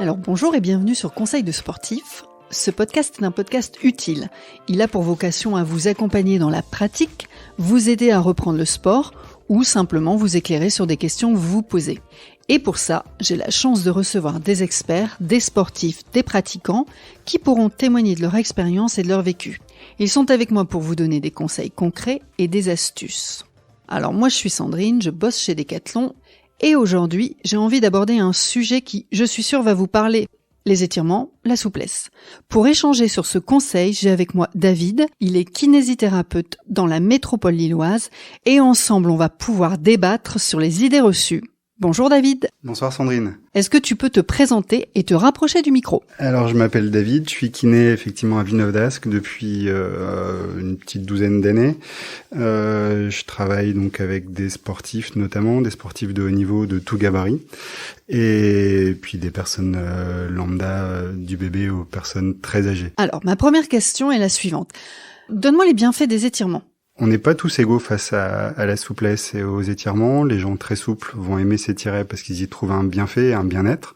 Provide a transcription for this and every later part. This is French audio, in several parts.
Alors bonjour et bienvenue sur Conseil de sportif. Ce podcast est un podcast utile. Il a pour vocation à vous accompagner dans la pratique, vous aider à reprendre le sport ou simplement vous éclairer sur des questions que vous vous posez. Et pour ça, j'ai la chance de recevoir des experts, des sportifs, des pratiquants qui pourront témoigner de leur expérience et de leur vécu. Ils sont avec moi pour vous donner des conseils concrets et des astuces. Alors moi je suis Sandrine, je bosse chez Decathlon et aujourd'hui j'ai envie d'aborder un sujet qui, je suis sûre, va vous parler. Les étirements, la souplesse. Pour échanger sur ce conseil, j'ai avec moi David. Il est kinésithérapeute dans la métropole lilloise et ensemble, on va pouvoir débattre sur les idées reçues. Bonjour David. Bonsoir Sandrine. Est-ce que tu peux te présenter et te rapprocher du micro ? Alors je m'appelle David, je suis kiné effectivement à Villeneuve-d'Ascq depuis une petite douzaine d'années. Je travaille donc avec des sportifs notamment, des sportifs de haut niveau de tout gabarit et puis des personnes lambda du bébé aux personnes très âgées. Alors ma première question est la suivante. Donne-moi les bienfaits des étirements. On n'est pas tous égaux face à la souplesse et aux étirements. Les gens très souples vont aimer s'étirer parce qu'ils y trouvent un bienfait, un bien-être.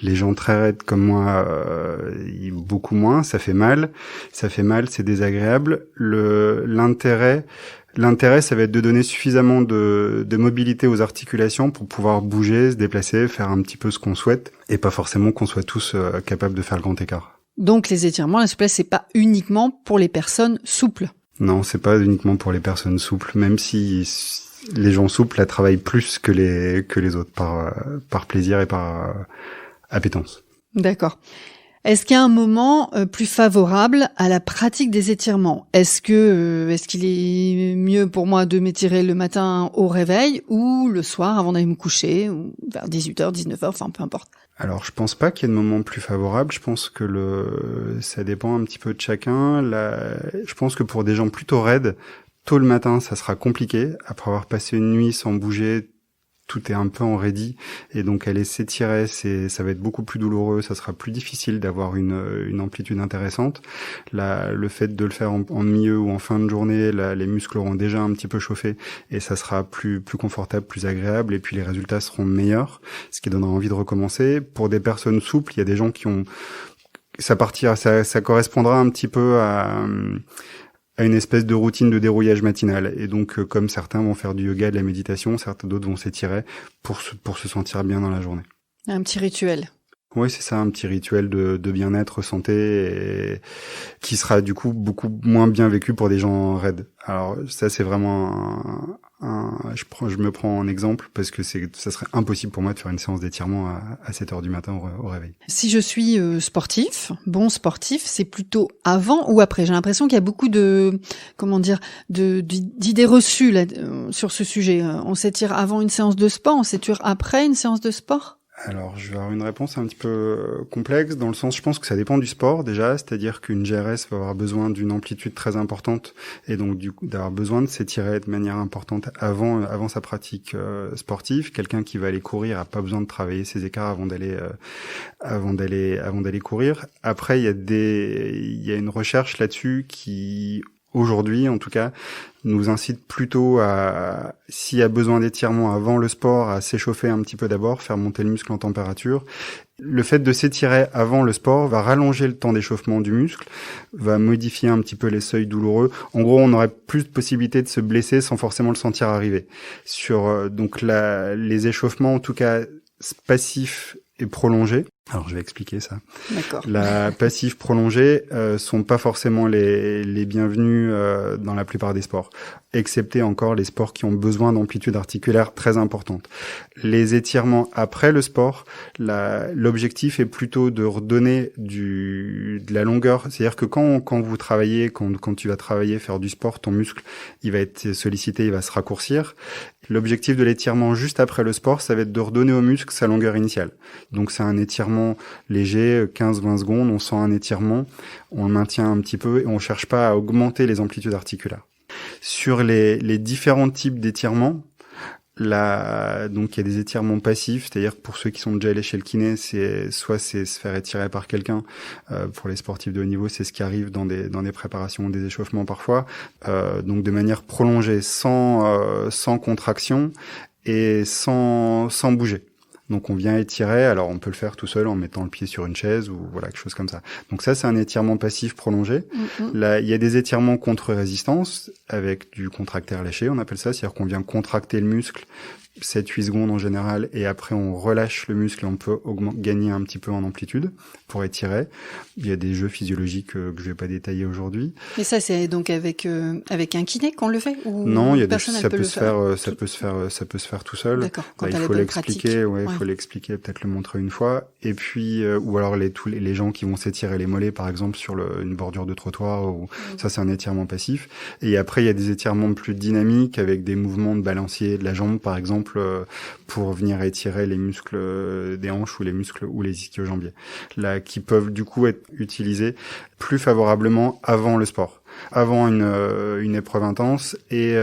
Les gens très raides comme moi, beaucoup moins. Ça fait mal, c'est désagréable. L'intérêt, ça va être de donner suffisamment de mobilité aux articulations pour pouvoir bouger, se déplacer, faire un petit peu ce qu'on souhaite, et pas forcément qu'on soit tous capables de faire le grand écart. Donc les étirements, la souplesse, c'est pas uniquement pour les personnes souples. Non, c'est pas uniquement pour les personnes souples, même si les gens souples la travaillent plus que les autres par plaisir et par appétence. D'accord. Est-ce qu'il y a un moment plus favorable à la pratique des étirements ? Est-ce qu'il est mieux pour moi de m'étirer le matin au réveil ou le soir avant d'aller me coucher, ou vers 18h, 19h, enfin peu importe ? Alors, je pense pas qu'il y ait de moment plus favorable. Je pense que ça dépend un petit peu de chacun. Je pense que pour des gens plutôt raides, tôt le matin, ça sera compliqué. Après avoir passé une nuit sans bouger, tout est un peu enraidi. Et donc, aller s'étirer, ça va être beaucoup plus douloureux. Ça sera plus difficile d'avoir une amplitude intéressante. Le fait de le faire en milieu ou en fin de journée, les muscles auront déjà un petit peu chauffé et ça sera plus confortable, plus agréable. Et puis, les résultats seront meilleurs, ce qui donnera envie de recommencer. Pour des personnes souples, il y a des gens qui ont... Ça correspondra un petit peu à une espèce de routine de dérouillage matinal. Et donc, comme certains vont faire du yoga, de la méditation, certains d'autres vont s'étirer pour se sentir bien dans la journée. Un petit rituel. Oui, c'est ça, un petit rituel de bien-être, santé, et qui sera du coup beaucoup moins bien vécu pour des gens raides. Alors ça, c'est vraiment je me prends en exemple parce que ça serait impossible pour moi de faire une séance d'étirement à 7h du matin au réveil. Si je suis bon sportif, c'est plutôt avant ou après ? J'ai l'impression qu'il y a beaucoup d'idées reçues là, sur ce sujet. On s'étire avant une séance de sport, on s'étire après une séance de sport ? Alors, je vais avoir une réponse un petit peu complexe, dans le sens, je pense que ça dépend du sport, déjà, c'est-à-dire qu'une GRS va avoir besoin d'une amplitude très importante, et donc, du coup, d'avoir besoin de s'étirer de manière importante avant sa pratique sportive. Quelqu'un qui va aller courir a pas besoin de travailler ses écarts avant d'aller courir. Après, il y a une recherche là-dessus qui, aujourd'hui, en tout cas, nous incite plutôt à, s'il y a besoin d'étirement avant le sport, à s'échauffer un petit peu d'abord, faire monter le muscle en température. Le fait de s'étirer avant le sport va rallonger le temps d'échauffement du muscle, va modifier un petit peu les seuils douloureux. En gros, on aurait plus de possibilités de se blesser sans forcément le sentir arriver. Donc les échauffements, en tout cas passifs et prolongés. Alors, je vais expliquer ça. D'accord. La passive prolongée sont pas forcément les bienvenus dans la plupart des sports, excepté encore les sports qui ont besoin d'amplitude articulaire très importante. Les étirements après le sport, l'objectif est plutôt de redonner de la longueur. C'est-à-dire que quand vous travaillez, quand tu vas travailler, faire du sport, ton muscle, il va être sollicité, il va se raccourcir. L'objectif de l'étirement juste après le sport, ça va être de redonner au muscle sa longueur initiale. Donc, c'est un étirement léger, 15-20 secondes, on sent un étirement, on le maintient un petit peu et on cherche pas à augmenter les amplitudes articulaires. Sur les différents types d'étirements, donc il y a des étirements passifs, c'est-à-dire pour ceux qui sont déjà allés chez le kiné, c'est se faire étirer par quelqu'un. Pour les sportifs de haut niveau, c'est ce qui arrive dans des préparations, des échauffements parfois. Donc de manière prolongée, sans contraction et sans bouger. Donc on vient étirer, alors on peut le faire tout seul en mettant le pied sur une chaise ou voilà, quelque chose comme ça. Donc ça, c'est un étirement passif prolongé. Là, il y a des étirements contre résistance avec du contracteur léché, on appelle ça, c'est-à-dire qu'on vient contracter le muscle 7-8 secondes en général, et après on relâche le muscle et on peut gagner un petit peu en amplitude pour étirer. Il y a des jeux physiologiques que je vais pas détailler aujourd'hui. Mais ça, c'est donc avec un kiné qu'on le fait, ou non, il y a ça peut se faire tout seul. D'accord. Quand il faut l'expliquer, il faut l'expliquer, peut-être le montrer une fois. Et puis ou alors les gens qui vont s'étirer les mollets par exemple sur une bordure de trottoir, ou ça c'est un étirement passif. Et après il y a des étirements plus dynamiques avec des mouvements de balancier de la jambe par exemple, pour venir étirer les muscles des hanches ou les muscles ou les ischio-jambiers, là qui peuvent du coup être utilisés plus favorablement avant le sport, avant une épreuve intense et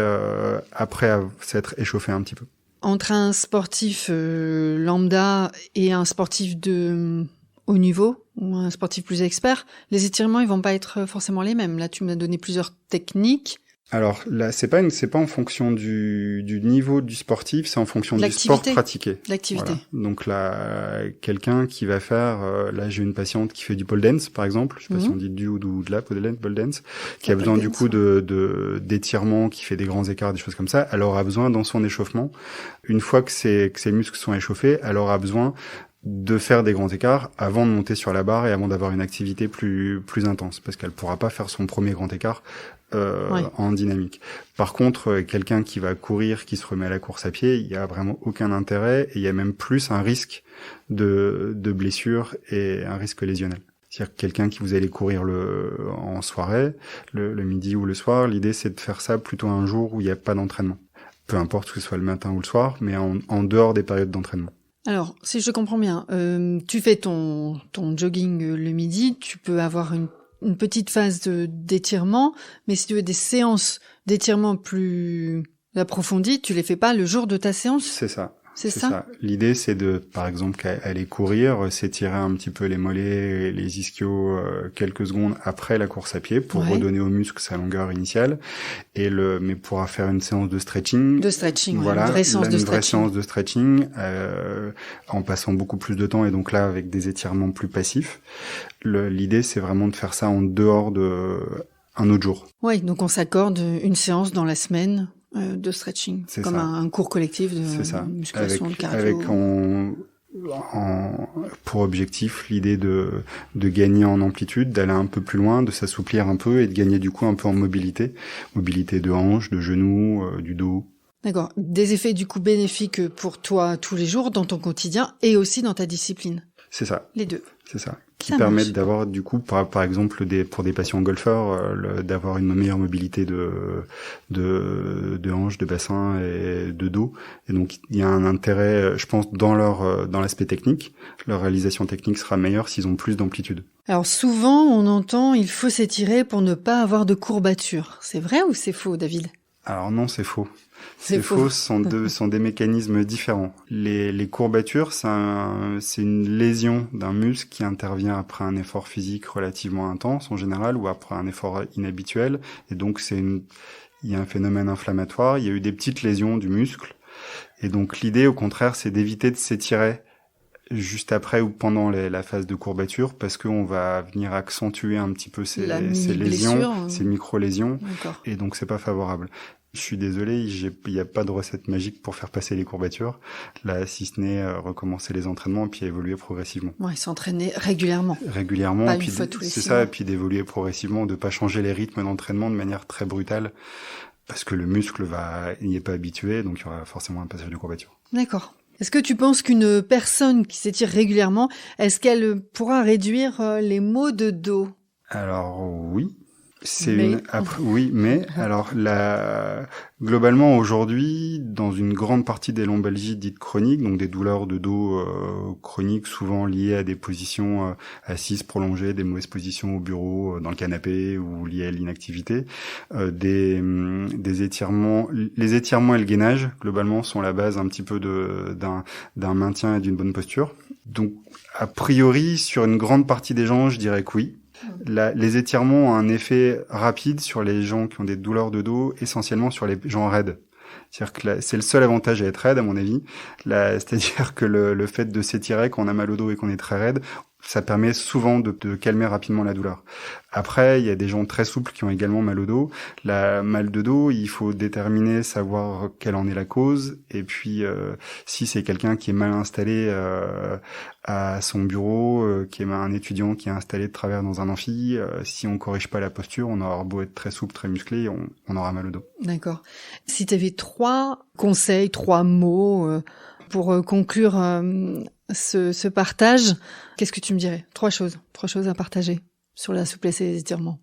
après s'être échauffé un petit peu. Entre un sportif lambda et un sportif de haut niveau ou un sportif plus expert, les étirements ils vont pas être forcément les mêmes. Là, tu m'as donné plusieurs techniques. Alors là, c'est pas en fonction du niveau du sportif, c'est en fonction du sport pratiqué. L'activité. Voilà. Donc là, quelqu'un qui va faire, là j'ai une patiente qui fait du pole dance par exemple, je sais pas si on dit du ou de la pole dance, qui a besoin du coup d'étirements, qui fait des grands écarts, des choses comme ça. Elle aura besoin dans son échauffement, une fois que ses muscles sont échauffés, elle aura besoin de faire des grands écarts avant de monter sur la barre et avant d'avoir une activité plus intense, parce qu'elle pourra pas faire son premier grand écart en dynamique. Par contre, quelqu'un qui va courir, qui se remet à la course à pied, il y a vraiment aucun intérêt et il y a même plus un risque de blessure et un risque lésionnel. C'est-à-dire que quelqu'un qui vous allez courir en soirée, le midi ou le soir, l'idée c'est de faire ça plutôt un jour où il n'y a pas d'entraînement. Peu importe que ce soit le matin ou le soir, mais en dehors des périodes d'entraînement. Alors, si je comprends bien, tu fais ton jogging le midi, tu peux avoir une petite phase d'étirement, mais si tu veux des séances d'étirement plus approfondies, tu les fais pas le jour de ta séance? C'est ça. C'est ça. L'idée, c'est de, par exemple, aller courir, s'étirer un petit peu les mollets, les ischios quelques secondes après la course à pied pour redonner au muscle sa longueur initiale. Mais pourra faire une séance de stretching. Voilà, une vraie séance de stretching, en passant beaucoup plus de temps et donc là avec des étirements plus passifs. L'idée, c'est vraiment de faire ça en dehors un autre jour. Oui, donc on s'accorde une séance dans la semaine de stretching, c'est comme un cours collectif de musculation, de cardio. Avec pour objectif l'idée de gagner en amplitude, d'aller un peu plus loin, de s'assouplir un peu et de gagner du coup un peu en mobilité de hanches, de genoux, du dos. D'accord. Des effets du coup bénéfiques pour toi tous les jours dans ton quotidien et aussi dans ta discipline. C'est ça. Les deux. C'est ça. Qui permettent d'avoir du coup, par exemple, pour des patients golfeurs, d'avoir une meilleure mobilité de hanches, de bassin et de dos. Et donc il y a un intérêt, je pense, dans l'aspect technique. Leur réalisation technique sera meilleure s'ils ont plus d'amplitude. Alors souvent, on entend il faut s'étirer pour ne pas avoir de courbatures. C'est vrai ou c'est faux, David? Alors non, c'est faux. C'est faux, ce sont des mécanismes différents. Les courbatures, c'est une lésion d'un muscle qui intervient après un effort physique relativement intense en général ou après un effort inhabituel. Et donc il y a un phénomène inflammatoire, il y a eu des petites lésions du muscle. Et donc l'idée au contraire, c'est d'éviter de s'étirer juste après ou pendant la phase de courbature parce qu'on va venir accentuer un petit peu ces lésions, ces micro-lésions. D'accord. Et donc c'est pas favorable. Je suis désolé, il n'y a pas de recette magique pour faire passer les courbatures. Là, si ce n'est recommencer les entraînements et puis évoluer progressivement. Ouais, s'entraîner régulièrement. Régulièrement, puis c'est ça, et puis d'évoluer progressivement, de pas changer les rythmes d'entraînement de manière très brutale, parce que le muscle n'y est pas habitué, donc il y aura forcément un passage de courbature. D'accord. Est-ce que tu penses qu'une personne qui s'étire régulièrement, est-ce qu'elle pourra réduire les maux de dos? Alors oui. Alors globalement aujourd'hui, dans une grande partie des lombalgies dites chroniques, donc des douleurs de dos chroniques, souvent liées à des positions assises prolongées, des mauvaises positions au bureau, dans le canapé ou liées à l'inactivité, des étirements. Les étirements et le gainage, globalement, sont la base un petit peu d'un maintien et d'une bonne posture. Donc, a priori, sur une grande partie des gens, je dirais que oui. Les étirements ont un effet rapide sur les gens qui ont des douleurs de dos, essentiellement sur les gens raides. C'est-à-dire que c'est le seul avantage à être raide, à mon avis. C'est-à-dire que le fait de s'étirer quand on a mal au dos et qu'on est très raide, ça permet souvent de calmer rapidement la douleur. Après, il y a des gens très souples qui ont également mal au dos. La mal de dos, il faut déterminer, savoir quelle en est la cause. Et puis, si c'est quelqu'un qui est mal installé à son bureau, qui est un étudiant qui est installé de travers dans un amphi, si on corrige pas la posture, on aura beau être très souple, très musclé, on aura mal au dos. D'accord. Si tu avais 3 conseils, 3 mots pour conclure ce partage, qu'est-ce que tu me dirais? 3 choses à partager sur la souplesse et les étirements.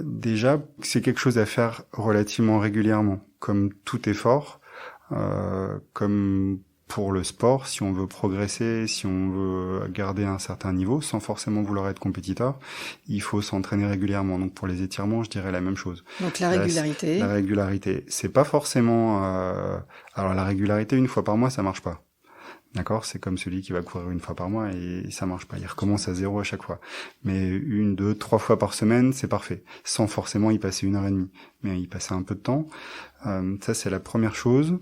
Déjà, c'est quelque chose à faire relativement régulièrement, comme tout effort, comme pour le sport, si on veut progresser, si on veut garder un certain niveau, sans forcément vouloir être compétiteur, il faut s'entraîner régulièrement. Donc pour les étirements, je dirais la même chose. Donc la régularité. La régularité, c'est pas forcément. Alors la régularité, 1 fois par mois, ça marche pas. D'accord, c'est comme celui qui va courir 1 fois par mois et ça marche pas. Il recommence à 0 à chaque fois. Mais 1, 2, 3 fois par semaine, c'est parfait. Sans forcément y passer 1h30, mais y passer un peu de temps. Ça, c'est la première chose.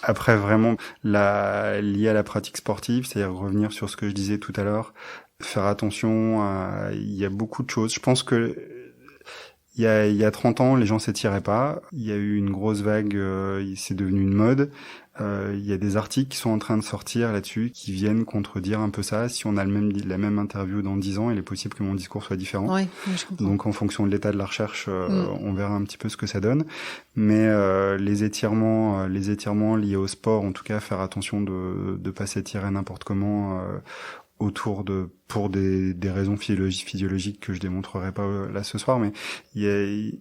Après, vraiment, lié à la pratique sportive, c'est-à-dire revenir sur ce que je disais tout à l'heure, faire attention il y a beaucoup de choses. Je pense que il y a 30 ans, les gens s'étiraient pas. Il y a eu une grosse vague, c'est devenu une mode. Il y a des articles qui sont en train de sortir là-dessus, qui viennent contredire un peu ça. Si on a la même interview dans 10 ans, il est possible que mon discours soit différent. Ouais, je comprends. Donc en fonction de l'état de la recherche, on verra un petit peu ce que ça donne. Mais les étirements liés au sport, en tout cas, faire attention de pas s'étirer n'importe comment pour des raisons physiologiques que je démontrerai pas là ce soir, mais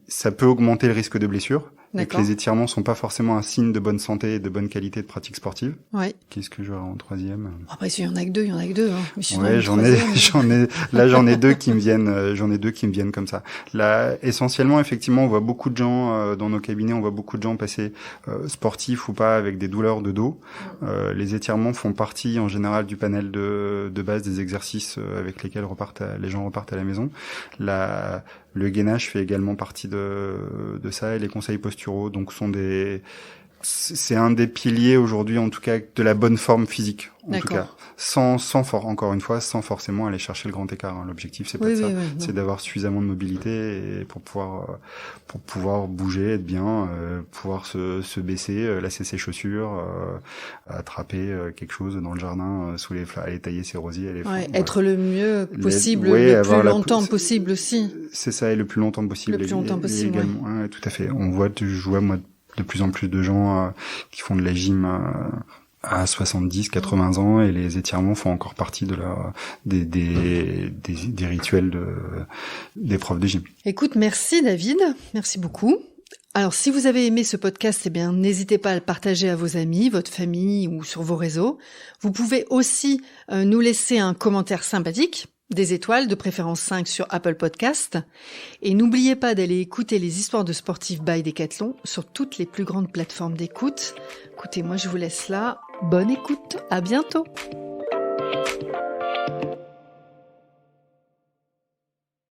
ça peut augmenter le risque de blessure. Et que les étirements sont pas forcément un signe de bonne santé et de bonne qualité de pratique sportive. Ouais. Qu'est-ce que j'aurai en 3e? Après, s'il y en a que 2, hein. Mais ouais, j'en ai 2 qui me viennent comme ça. Là, essentiellement, effectivement, on voit beaucoup de gens dans nos cabinets, on voit beaucoup de gens passer sportifs ou pas avec des douleurs de dos. Les étirements font partie, en général, du panel de base des exercices avec lesquels les gens repartent à la maison. Le gainage fait également partie de ça et les conseils posturaux donc c'est un des piliers aujourd'hui en tout cas de la bonne forme physique en tout cas encore une fois sans forcément aller chercher le grand écart hein. L'objectif c'est pas de ça c'est d'avoir suffisamment de mobilité et pour pouvoir bouger être bien pouvoir se baisser lasser ses chaussures attraper quelque chose dans le jardin sous les fleurs aller tailler ses rosiers être le mieux possible le plus longtemps possible aussi c'est ça et le plus longtemps possible également ouais, tout à fait je vois moi de plus en plus de gens qui font de la gym à 70, 80 ans et les étirements font encore partie de des rituels des profs de gym. Écoute, merci David, merci beaucoup. Alors si vous avez aimé ce podcast, n'hésitez pas à le partager à vos amis, votre famille ou sur vos réseaux. Vous pouvez aussi nous laisser un commentaire sympathique. Des étoiles, de préférence 5 sur Apple Podcast. Et n'oubliez pas d'aller écouter les histoires de sportifs by Decathlon sur toutes les plus grandes plateformes d'écoute. Écoutez, moi je vous laisse là. Bonne écoute, à bientôt.